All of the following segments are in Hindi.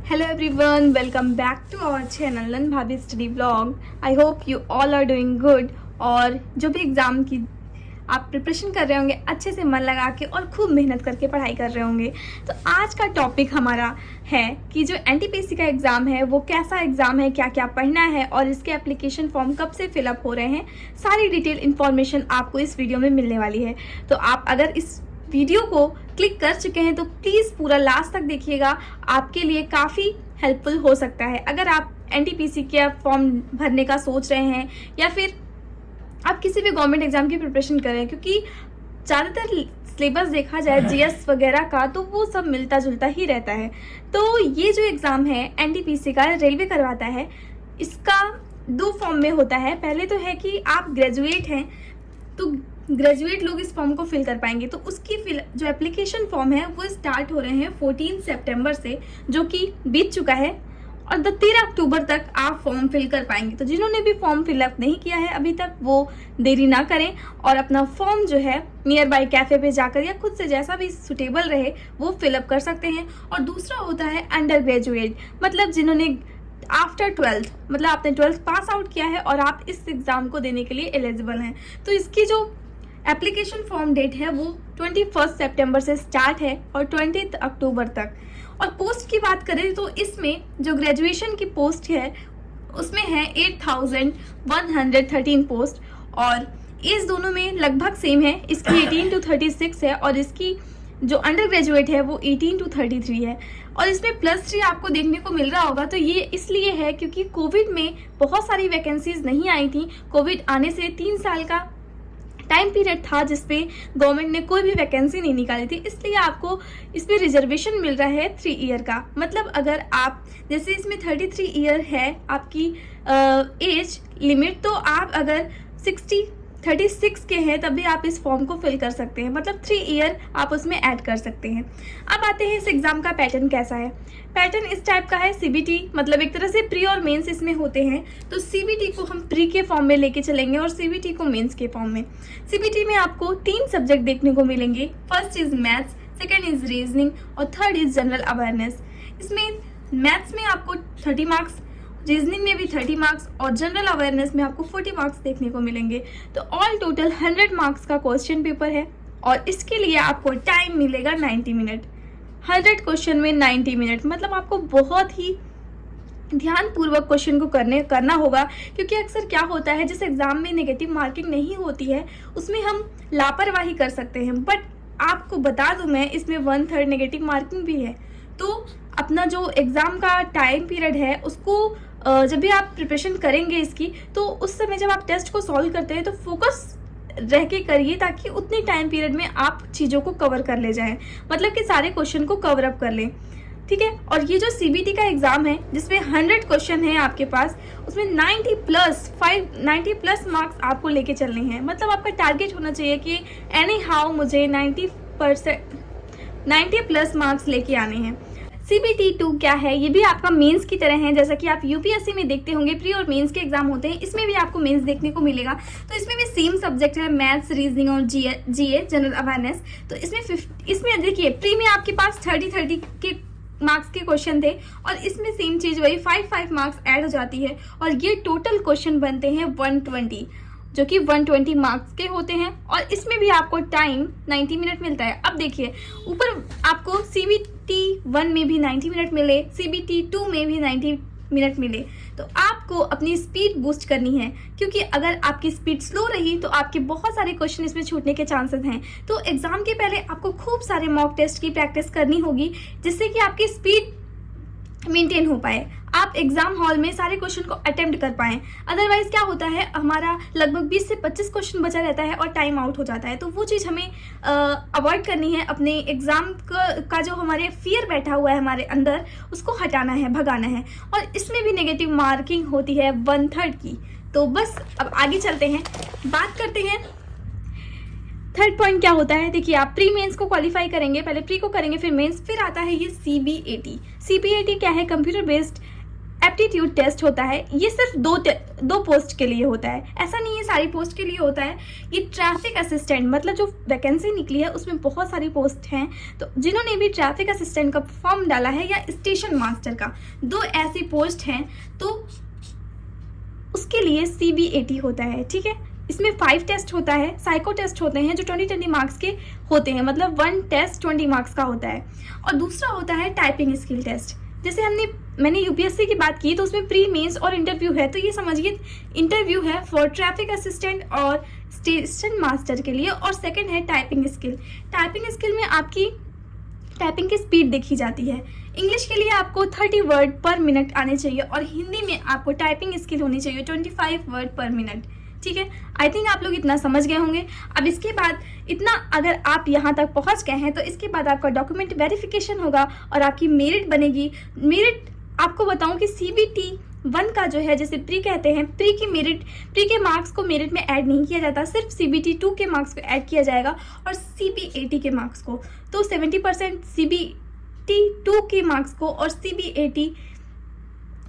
Hello everyone, welcome back to our channel Nan Bhabhi Study Vlog. I hope you all are doing good. और जो भी एग्ज़ाम की आप प्रिपरेशन कर रहे होंगे अच्छे से मन लगा के और खूब मेहनत करके पढ़ाई कर रहे होंगे। तो आज का टॉपिक हमारा है कि जो एनटीपीसी का एग्ज़ाम है वो कैसा एग्ज़ाम है, क्या क्या पढ़ना है और इसके एप्लीकेशन फॉर्म कब से फिलअप हो रहे हैं, सारी डिटेल इन्फॉर्मेशन आपको इस वीडियो में मिलने वाली है। तो आप अगर इस वीडियो को क्लिक कर चुके हैं तो प्लीज़ पूरा लास्ट तक देखिएगा, आपके लिए काफ़ी हेल्पफुल हो सकता है। अगर आप एनटीपीसी के फॉर्म भरने का सोच रहे हैं या फिर आप किसी भी गवर्नमेंट एग्जाम की प्रिपरेशन कर रहे हैं, क्योंकि ज़्यादातर सिलेबस देखा जाए जीएस वगैरह का तो वो सब मिलता जुलता ही रहता है। तो ये जो एग्ज़ाम है एनटीपीसी का, रेलवे करवाता है, इसका दो फॉर्म में होता है। पहले तो है कि आप ग्रेजुएट हैं तो ग्रेजुएट लोग इस फॉर्म को फिल कर पाएंगे। तो उसकी जो एप्लीकेशन फॉर्म है वो स्टार्ट हो रहे हैं 14 सितंबर से, जो कि बीत चुका है, और 13 अक्टूबर तक आप फॉर्म फिल कर पाएंगे। तो जिन्होंने भी फॉर्म फिलअप नहीं किया है अभी तक वो देरी ना करें और अपना फॉर्म जो है नियर बाई कैफ़े पे जाकर या खुद से जैसा भी सुटेबल रहे वो फिलअप कर सकते हैं। और दूसरा होता है अंडर ग्रेजुएट, मतलब जिन्होंने आफ्टर 12th, मतलब आपने 12th पास आउट किया है और आप इस एग्ज़ाम को देने के लिए एलिजिबल हैं। तो इसकी जो एप्लीकेशन फॉर्म डेट है वो 21 सितंबर से स्टार्ट है और 20 अक्टूबर तक। और पोस्ट की बात करें तो इसमें जो ग्रेजुएशन की पोस्ट है उसमें है 8113 पोस्ट, और एज दोनों में लगभग सेम है। इसकी 18 to 36 है और इसकी जो अंडर ग्रेजुएट है वो 18 to 33 है। और इसमें +3 आपको देखने को मिल रहा होगा। तो ये इसलिए है क्योंकि कोविड में बहुत सारी वैकेंसीज नहीं आई थी। कोविड आने से 3 साल का टाइम पीरियड था जिसपे गवर्नमेंट ने कोई भी वैकेंसी नहीं निकाली थी, इसलिए आपको इसमें रिजर्वेशन मिल रहा है 3 ईयर का। मतलब अगर आप जैसे इसमें 33 ईयर है आपकी एज लिमिट, तो आप अगर 36 के हैं तब भी आप इस फॉर्म को फिल कर सकते हैं, मतलब 3 ईयर आप उसमें ऐड कर सकते हैं। अब आते हैं इस एग्ज़ाम का पैटर्न कैसा है। पैटर्न इस टाइप का है, सीबीटी, मतलब एक तरह से प्री और मेंस इसमें होते हैं। तो सीबीटी को हम प्री के फॉर्म में लेके चलेंगे और सीबीटी को मेंस के फॉर्म में। सीबीटी में आपको 3 सब्जेक्ट देखने को मिलेंगे। First is maths, second is reasoning और थर्ड इज जनरल अवेयरनेस। इसमें मैथ्स में आपको 30 मार्क्स, रीजनिंग में भी 30 मार्क्स और जनरल अवेयरनेस में आपको 40 मार्क्स देखने को मिलेंगे। तो ऑल टोटल 100 मार्क्स का क्वेश्चन पेपर है और इसके लिए आपको टाइम मिलेगा 90 मिनट। 100 क्वेश्चन में 90 मिनट, मतलब आपको बहुत ही ध्यानपूर्वक क्वेश्चन को करना होगा। क्योंकि अक्सर क्या होता है, जिस एग्जाम में नेगेटिव मार्किंग नहीं होती है उसमें हम लापरवाही कर सकते हैं, बट आपको बता दूं मैं इसमें 1/3 नेगेटिव मार्किंग भी है। तो अपना जो एग्ज़ाम का टाइम पीरियड है उसको जब भी आप प्रिपरेशन करेंगे इसकी, तो उस समय जब आप टेस्ट को सॉल्व करते हैं तो फोकस रह के करिए ताकि उतने टाइम पीरियड में आप चीज़ों को कवर कर ले जाएं, मतलब कि सारे क्वेश्चन को कवर अप कर लें, ठीक है। और ये जो सीबीटी का एग्ज़ाम है जिसमें 100 क्वेश्चन है आपके पास, उसमें 90 प्लस मार्क्स आपको लेके चलने हैं। मतलब आपका टारगेट होना चाहिए कि एनी हाउ मुझे 90 प्लस मार्क्स लेके आने हैं। CBT 2 क्या है, ये भी आपका मेंस की तरह है। जैसा कि आप यूपीएससी में देखते होंगे प्री और मेंस के एग्जाम होते हैं, इसमें भी आपको मेंस देखने को मिलेगा। तो इसमें भी सेम सब्जेक्ट है, मैथ्स, रीजनिंग और जीए जनरल अवेयरनेस। तो इसमें देखिए प्री में आपके पास 30 के मार्क्स के क्वेश्चन थे और इसमें सेम चीज़ वही 5 मार्क्स ऐड हो जाती है और ये टोटल क्वेश्चन बनते हैं 120, जो कि 120 मार्क्स के होते हैं। और इसमें भी आपको टाइम 90 मिनट मिलता है। अब देखिए ऊपर आपको CBT 1 में भी 90 मिनट मिले, CBT 2 में भी 90 मिनट मिले। तो आपको अपनी स्पीड बूस्ट करनी है, क्योंकि अगर आपकी स्पीड स्लो रही तो आपके बहुत सारे क्वेश्चन इसमें छूटने के चांसेस हैं। तो एग्जाम के पहले आपको खूब सारे मॉक टेस्ट की प्रैक्टिस करनी होगी जिससे कि आपकी स्पीड मेंटेन हो पाए, आप एग्जाम हॉल में सारे क्वेश्चन को अटेम्प्ट कर पाएं। अदरवाइज क्या होता है, हमारा लगभग 20 से 25 क्वेश्चन बचा रहता है और टाइम आउट हो जाता है। तो वो चीज़ हमें अवॉइड करनी है। अपने एग्जाम का जो हमारे फियर बैठा हुआ है हमारे अंदर, उसको हटाना है, भगाना है। और इसमें भी नेगेटिव मार्किंग होती है 1/3 की। तो बस अब आगे चलते हैं, बात करते हैं थर्ड पॉइंट क्या होता है। देखिए आप प्री मेंस को क्वालिफाई करेंगे, पहले प्री को करेंगे फिर मेंस, फिर आता है ये CBAT। CBAT क्या है, कंप्यूटर बेस्ड एप्टीट्यूड टेस्ट होता है, ये सिर्फ दो पोस्ट के लिए होता है, ऐसा नहीं है सारी पोस्ट के लिए होता है। ये ट्रैफिक असिस्टेंट, मतलब जो वैकेंसी निकली है उसमें बहुत सारी पोस्ट हैं, तो जिन्होंने भी ट्रैफिक असिस्टेंट का फॉर्म डाला है या स्टेशन मास्टर का, 2 ऐसी पोस्ट हैं, तो उसके लिए CBAT होता है, ठीक है। इसमें 5 टेस्ट होता है, साइको टेस्ट होते हैं जो 20 मार्क्स के होते हैं, मतलब 1 टेस्ट 20 मार्क्स का होता है। और दूसरा होता है टाइपिंग स्किल टेस्ट। जैसे मैंने UPSC की बात की तो उसमें प्री मेंस और इंटरव्यू है, तो ये समझिए इंटरव्यू है फॉर ट्रैफिक असिस्टेंट और स्टेशन मास्टर के लिए, और सेकंड है टाइपिंग स्किल। टाइपिंग स्किल में आपकी टाइपिंग की स्पीड देखी जाती है। इंग्लिश के लिए आपको 30 वर्ड पर मिनट आने चाहिए और हिंदी में आपको टाइपिंग स्किल होनी चाहिए 25 वर्ड पर मिनट, ठीक है। आई थिंक आप लोग इतना समझ गए होंगे। अब इसके बाद इतना अगर आप यहाँ तक पहुँच गए हैं तो इसके बाद आपका डॉक्यूमेंट वेरिफिकेशन होगा और आपकी मेरिट बनेगी। मेरिट आपको बताऊं कि CBT 1 का जो है, जैसे प्री कहते हैं, प्री के मार्क्स को मेरिट में ऐड नहीं किया जाता, सिर्फ CBT 2 के मार्क्स को ऐड किया जाएगा और CBAT के मार्क्स को। तो 70% CBT 2 के मार्क्स को और CBAT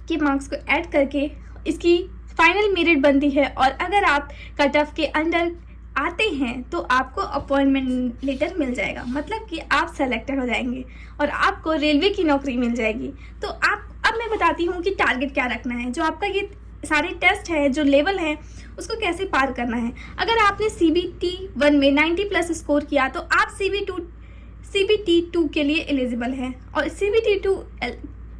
के मार्क्स को ऐड करके इसकी फाइनल मेरिट बनती है। और अगर आप कट ऑफ के अंडर आते हैं तो आपको अपॉइंटमेंट लेटर मिल जाएगा, मतलब कि आप सेलेक्टेड हो जाएंगे और आपको रेलवे की नौकरी मिल जाएगी। तो अब मैं बताती हूँ कि टारगेट क्या रखना है, जो आपका ये सारे टेस्ट है, जो लेवल है, उसको कैसे पार करना है। अगर आपने CBT 1 में 90+ स्कोर किया तो आप CBT 2 के लिए एलिजिबल हैं, और CBT 2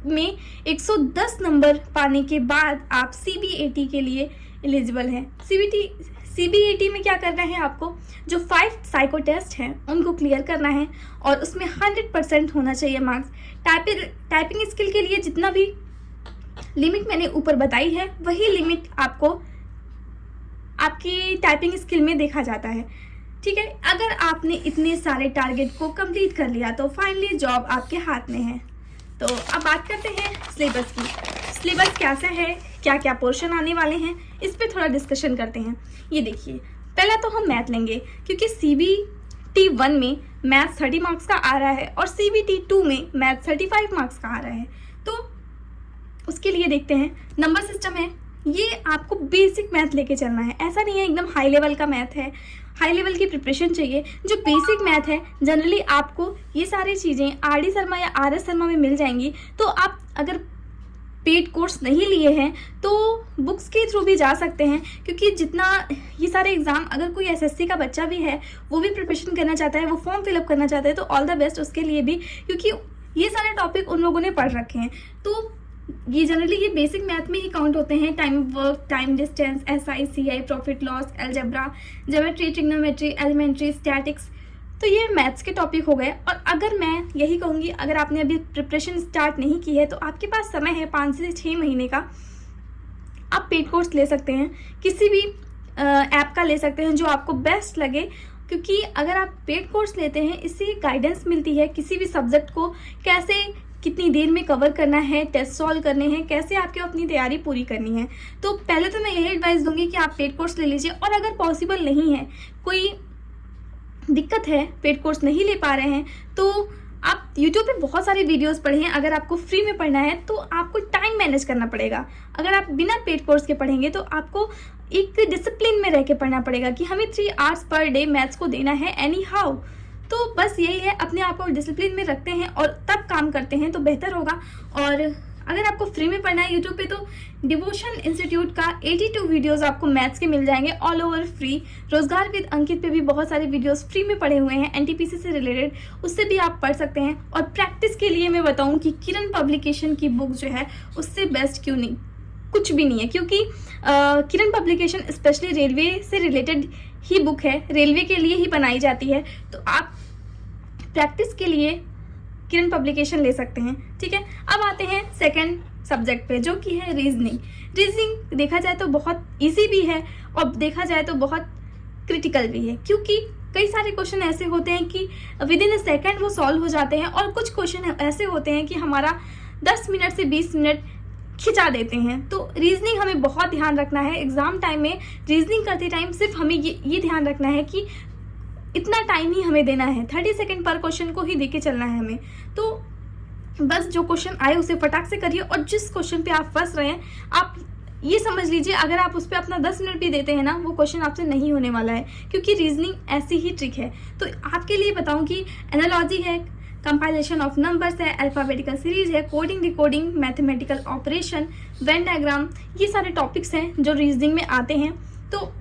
में 110 नंबर पाने के बाद आप CBAT के लिए एलिजिबल हैं। CBAT में क्या करना है, आपको जो 5 साइको टेस्ट हैं उनको क्लियर करना है और उसमें 100% होना चाहिए मार्क्स। टाइपिंग स्किल के लिए जितना भी लिमिट मैंने ऊपर बताई है वही लिमिट आपको आपकी टाइपिंग स्किल में देखा जाता है, ठीक है। अगर आपने इतने सारे टारगेट को कंप्लीट कर लिया तो फाइनली जॉब आपके हाथ में है। तो अब बात करते हैं सिलेबस की। सिलेबस कैसा है, क्या क्या पोर्शन आने वाले हैं, इस पे थोड़ा डिस्कशन करते हैं। ये देखिए, पहला तो हम मैथ लेंगे क्योंकि CBT 1 में मैथ 30 मार्क्स का आ रहा है और CBT 2 में मैथ 35 मार्क्स का आ रहा है। तो उसके लिए देखते हैं, नंबर सिस्टम है, ये आपको बेसिक मैथ लेके चलना है, ऐसा नहीं है एकदम हाई लेवल का मैथ है। हाई लेवल की प्रिपरेशन चाहिए। जो बेसिक मैथ है जनरली आपको ये सारी चीज़ें RD शर्मा या RS शर्मा में मिल जाएंगी। तो आप अगर पेड कोर्स नहीं लिए हैं तो बुक्स के थ्रू भी जा सकते हैं, क्योंकि जितना ये सारे एग्ज़ाम, अगर कोई SSC का बच्चा भी है वो भी प्रिपरेशन करना चाहता है, वो फॉर्म फिलअप करना चाहता है, तो ऑल द बेस्ट उसके लिए भी, क्योंकि ये सारे टॉपिक उन लोगों ने पढ़ रखे हैं। तो ये जनरली ये बेसिक मैथ में ही काउंट होते हैं। Time work, time distance, SI, CI, profit loss, algebra, geometry, trigonometry, elementary, statics, तो ये मैथ्स के टॉपिक हो गए। और अगर मैं यही कहूँगी, अगर आपने अभी प्रिपरेशन स्टार्ट नहीं की है तो आपके पास समय है 5 से 6 महीने का। आप पेड कोर्स ले सकते हैं, किसी भी ऐप का ले सकते हैं जो आपको बेस्ट लगे, क्योंकि अगर आप पेड कोर्स लेते हैं इससे गाइडेंस मिलती है किसी भी सब्जेक्ट को कैसे कितनी देर में कवर करना है, टेस्ट सॉल्व करने हैं, कैसे आपको अपनी तैयारी पूरी करनी है। तो पहले तो मैं यही एडवाइस दूंगी कि आप पेड कोर्स ले लीजिए, और अगर पॉसिबल नहीं है, कोई दिक्कत है, पेड कोर्स नहीं ले पा रहे हैं, तो आप YouTube पे बहुत सारे वीडियोस पढ़ें। अगर आपको फ्री में पढ़ना है तो आपको टाइम मैनेज करना पड़ेगा। अगर आप बिना पेड कोर्स के पढ़ेंगे तो आपको एक डिसिप्लिन में रह के पढ़ना पड़ेगा कि हमें 3 आवर्स पर डे मैथ्स को देना है एनी हाउ। तो बस यही है, अपने आप को डिसिप्लिन में रखते हैं और तब काम करते हैं तो बेहतर होगा। और अगर आपको फ्री में पढ़ना है यूट्यूब पे तो डिवोशन इंस्टीट्यूट का 82 वीडियोस आपको मैथ्स के मिल जाएंगे ऑल ओवर फ्री। रोजगार विद अंकित पे भी बहुत सारे वीडियोस फ्री में पढ़े हुए हैं NTPC से रिलेटेड, उससे भी आप पढ़ सकते हैं। और प्रैक्टिस के लिए मैं बताऊं कि किरण पब्लिकेशन की बुक जो है उससे बेस्ट क्यों नहीं, कुछ भी नहीं है, क्योंकि किरण पब्लिकेशन स्पेशली रेलवे से रिलेटेड ही बुक है, रेलवे के लिए ही बनाई जाती है। तो आप प्रैक्टिस के लिए किरण पब्लिकेशन ले सकते हैं, ठीक है। अब आते हैं सेकंड सब्जेक्ट पे, जो कि है रीजनिंग। रीजनिंग देखा जाए तो बहुत इजी भी है और देखा जाए तो बहुत क्रिटिकल भी है, क्योंकि कई सारे क्वेश्चन ऐसे होते हैं कि विद इन अ सेकेंड वो सॉल्व हो जाते हैं, और कुछ क्वेश्चन ऐसे होते हैं कि हमारा 10 मिनट से 20 मिनट खिंचा देते हैं। तो रीजनिंग हमें बहुत ध्यान रखना है। एग्जाम टाइम में रीजनिंग करते टाइम सिर्फ हमें ये ध्यान रखना है कि इतना टाइम ही हमें देना है, 30 सेकेंड पर क्वेश्चन को ही देके चलना है हमें। तो बस जो क्वेश्चन आए उसे फटाक से करिए, और जिस क्वेश्चन पे आप फंस रहे हैं आप ये समझ लीजिए अगर आप उस पर अपना 10 मिनट भी देते हैं ना, वो क्वेश्चन आपसे नहीं होने वाला है, क्योंकि रीजनिंग ऐसी ही ट्रिक है। तो आपके लिए बताऊं कि एनालॉजी है, कंपाइलेशन ऑफ नंबर्स है, अल्फाबेटिकल सीरीज है, coding decoding, mathematical operation, Venn diagram, ये सारे टॉपिक्स हैं जो रीजनिंग में आते हैं। तो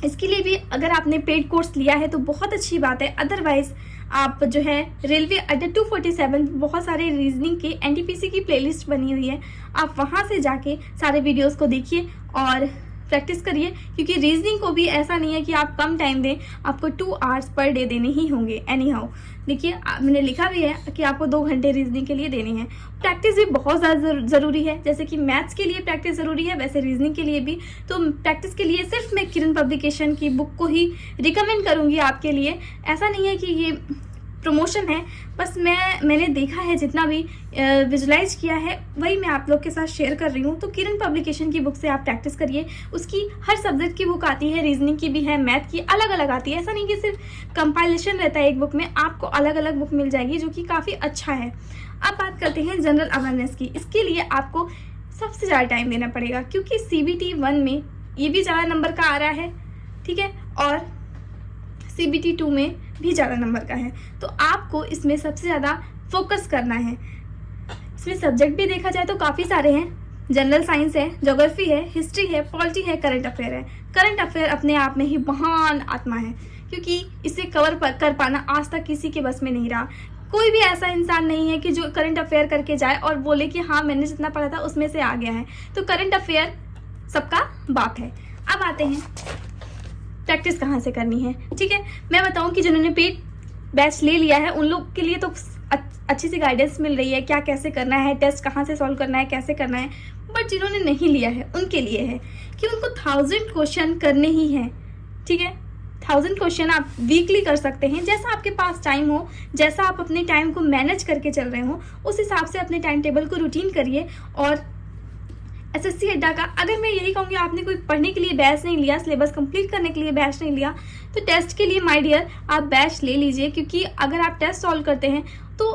इसके लिए भी अगर आपने पेड कोर्स लिया है तो बहुत अच्छी बात है, अदरवाइज आप जो है रेलवे अड्डा 247 बहुत सारे रीजनिंग के एनटीपीसी की प्लेलिस्ट बनी हुई है, आप वहां से जाके सारे वीडियोस को देखिए और प्रैक्टिस करिए, क्योंकि रीजनिंग को भी ऐसा नहीं है कि आप कम टाइम दें, आपको 2 आवर्स पर डे देने ही होंगे एनी हाउ। देखिए मैंने लिखा भी है कि आपको 2 घंटे रीजनिंग के लिए देने हैं। प्रैक्टिस भी बहुत ज़्यादा ज़रूरी है, जैसे कि मैथ्स के लिए प्रैक्टिस ज़रूरी है, वैसे रीजनिंग के लिए भी। तो प्रैक्टिस के लिए सिर्फ मैं किरण पब्लिकेशन की बुक को ही रिकमेंड करूँगी आपके लिए। ऐसा नहीं है कि ये प्रमोशन है, बस मैंने देखा है, जितना भी विजुलाइज किया है वही मैं आप लोग के साथ शेयर कर रही हूँ। तो किरण पब्लिकेशन की बुक से आप प्रैक्टिस करिए, उसकी हर सब्जेक्ट की बुक आती है, रीजनिंग की भी है, मैथ की अलग अलग आती है। ऐसा नहीं कि सिर्फ कंपाइलेशन रहता है एक बुक में, आपको अलग अलग बुक मिल जाएगी जो कि काफ़ी अच्छा है। अब बात करते हैं जनरल अवेयरनेस की। इसके लिए आपको सबसे ज़्यादा टाइम देना पड़ेगा, क्योंकि CBT 1 में ये भी ज़्यादा नंबर का आ रहा है, ठीक है, और CBT 2 में भी ज़्यादा नंबर का है। तो आपको इसमें सबसे ज़्यादा फोकस करना है। इसमें सब्जेक्ट भी देखा जाए तो काफ़ी सारे हैं, जनरल साइंस है, ज्योग्राफी है, हिस्ट्री है, पॉलिटी है, करंट अफेयर है। करंट अफेयर अपने आप में ही महान आत्मा है, क्योंकि इसे कवर कर पाना आज तक किसी के बस में नहीं रहा। कोई भी ऐसा इंसान नहीं है कि जो करंट अफेयर करके जाए और बोले कि हाँ मैंने जितना पढ़ा था उसमें से आ गया है। तो करंट अफेयर सबका बाप है। अब आते हैं प्रैक्टिस कहाँ से करनी है, ठीक है। मैं बताऊं कि जिन्होंने पेड बैच ले लिया है उन लोग के लिए तो अच्छी सी गाइडेंस मिल रही है, क्या कैसे करना है, टेस्ट कहाँ से सॉल्व करना है, कैसे करना है। बट जिन्होंने नहीं लिया है उनके लिए है कि उनको 1000 क्वेश्चन करने ही हैं, ठीक है। 1000 क्वेश्चन आप वीकली कर सकते हैं, जैसा आपके पास टाइम हो, जैसा आप अपने टाइम को मैनेज करके चल रहे हो उस हिसाब से अपने टाइम टेबल को रूटीन करिए। और SSC अड्डा का अगर मैं यही कहूँगी, आपने कोई पढ़ने के लिए बैच नहीं लिया, सिलेबस कंप्लीट करने के लिए बैच नहीं लिया, तो टेस्ट के लिए माय डियर आप बैच ले लीजिए। क्योंकि अगर आप टेस्ट सॉल्व करते हैं तो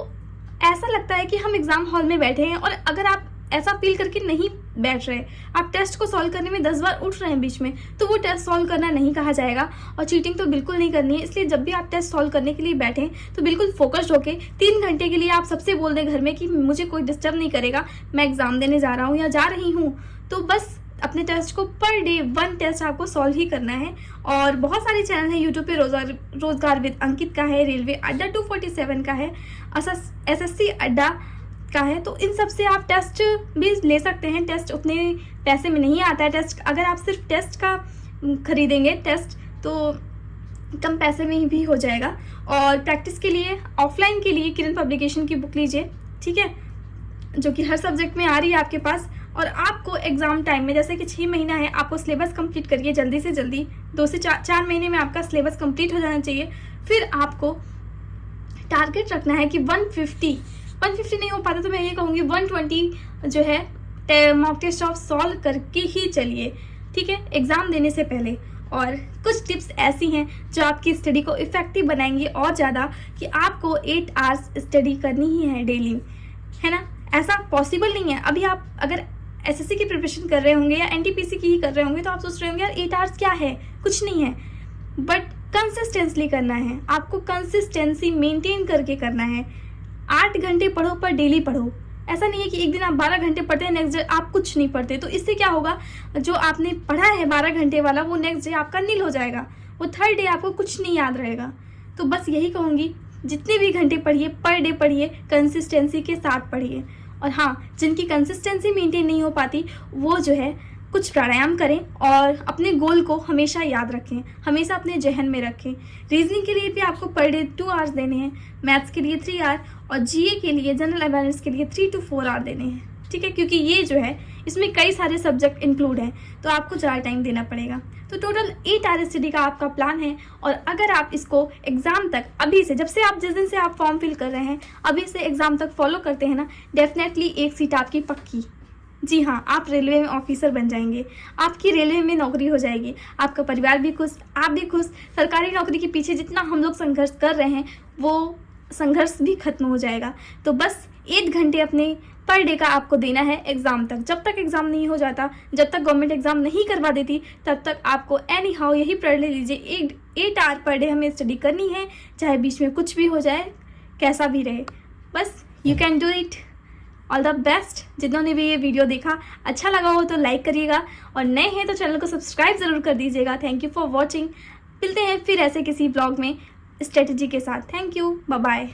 ऐसा लगता है कि हम एग्जाम हॉल में बैठे हैं, और अगर आप ऐसा फील करके नहीं बैठ रहे, आप टेस्ट को सॉल्व करने में 10 बार उठ रहे हैं बीच में, तो वो टेस्ट सॉल्व करना नहीं कहा जाएगा। और चीटिंग तो बिल्कुल नहीं करनी है। इसलिए जब भी आप टेस्ट सॉल्व करने के लिए बैठें तो बिल्कुल फोकस्ड होके 3 घंटे के लिए आप सबसे बोल दें घर में कि मुझे कोई डिस्टर्ब नहीं करेगा, मैं एग्जाम देने जा रहा हूँ या जा रही हूँ। तो बस अपने टेस्ट को पर डे 1 टेस्ट आपको सॉल्व ही करना है। और बहुत सारे चैनल हैं यूट्यूब पे, रोजगार विद अंकित का है, रेलवे अड्डा 247 का है, SSC अड्डा का है। तो इन सब से आप टेस्ट भी ले सकते हैं। टेस्ट उतने पैसे में नहीं आता है। टेस्ट अगर आप सिर्फ टेस्ट का खरीदेंगे टेस्ट तो कम पैसे में ही भी हो जाएगा। और प्रैक्टिस के लिए ऑफलाइन के लिए किरण पब्लिकेशन की बुक लीजिए, ठीक है, जो कि हर सब्जेक्ट में आ रही है आपके पास। और आपको एग्जाम टाइम में, जैसे कि 6 महीना है, आपको सिलेबस कंप्लीट करिए जल्दी से जल्दी। 2 से 4 महीने में आपका सिलेबस कंप्लीट हो जाना चाहिए। फिर आपको टारगेट रखना है कि 150 नहीं हो पाता तो मैं ये कहूँगी 120 जो है मॉक टेस्ट आप सॉल्व करके ही चलिए, ठीक है, एग्जाम देने से पहले। और कुछ टिप्स ऐसी हैं जो आपकी स्टडी को इफेक्टिव बनाएंगी और ज़्यादा, कि आपको 8 आवर्स स्टडी करनी ही है डेली, है ना। ऐसा पॉसिबल नहीं है। अभी आप अगर SSC की प्रिपरेशन कर रहे होंगे या NTPC की ही कर रहे होंगे तो आप सोच रहे होंगे यार 8 आवर्स क्या है, कुछ नहीं है। बट कंसिस्टेंटली करना है, आपको कंसिस्टेंसी मेंटेन करके करना है। 8 घंटे पढ़ो पर डेली पढ़ो। ऐसा नहीं है कि एक दिन आप 12 घंटे पढ़ते हैं, नेक्स्ट डे आप कुछ नहीं पढ़ते। तो इससे क्या होगा, जो आपने पढ़ा है 12 घंटे वाला वो नेक्स्ट डे आपका नील हो जाएगा, वो 3rd डे आपको कुछ नहीं याद रहेगा। तो बस यही कहूँगी, जितने भी घंटे पढ़िए पर डे पढ़िए, कंसिस्टेंसी के साथ पढ़िए। और हाँ, जिनकी कंसिस्टेंसी मेंटेन नहीं हो पाती वो जो है कुछ प्राणायाम करें और अपने गोल को हमेशा याद रखें, हमेशा अपने जहन में रखें। रीजनिंग के लिए भी आपको पर डे 2 आवर्स देने हैं, मैथ्स के लिए 3 आवर और GA के लिए, जनरल अवेयरनेस के लिए 3 to 4 आवर देने हैं, ठीक है। क्योंकि ये जो है इसमें कई सारे सब्जेक्ट इंक्लूड हैं, तो आपको ज़्यादा टाइम देना पड़ेगा। तो टोटल 8 आवर स्टडी का आपका प्लान है। और अगर आप इसको एग्जाम तक अभी से, जब से आप जिस दिन से आप फॉर्म फिल कर रहे हैं अभी से एग्जाम तक फॉलो करते हैं ना, डेफिनेटली एक सीट आपकी पक्की। जी हाँ, आप रेलवे में ऑफिसर बन जाएंगे, आपकी रेलवे में नौकरी हो जाएगी, आपका परिवार भी खुश, आप भी खुश। सरकारी नौकरी के पीछे जितना हम लोग संघर्ष कर रहे हैं वो संघर्ष भी खत्म हो जाएगा। तो बस 8 घंटे अपने पर डे का आपको देना है एग्ज़ाम तक। जब तक एग्ज़ाम नहीं हो जाता, जब तक गवर्नमेंट एग्ज़ाम नहीं करवा देती, तब तक आपको एनी हाउ यही पढ़ लीजिए 8 आवर पर डे हमें स्टडी करनी है, चाहे बीच में कुछ भी हो जाए, कैसा भी रहे। बस you can do it. All the best. जिन्होंने भी ये वीडियो देखा, अच्छा लगा हो तो लाइक करिएगा, और नए हैं तो चैनल को सब्सक्राइब ज़रूर कर दीजिएगा। Thank you for watching. मिलते हैं फिर ऐसे किसी ब्लॉग में स्ट्रेटजी के साथ। Thank you, bye bye.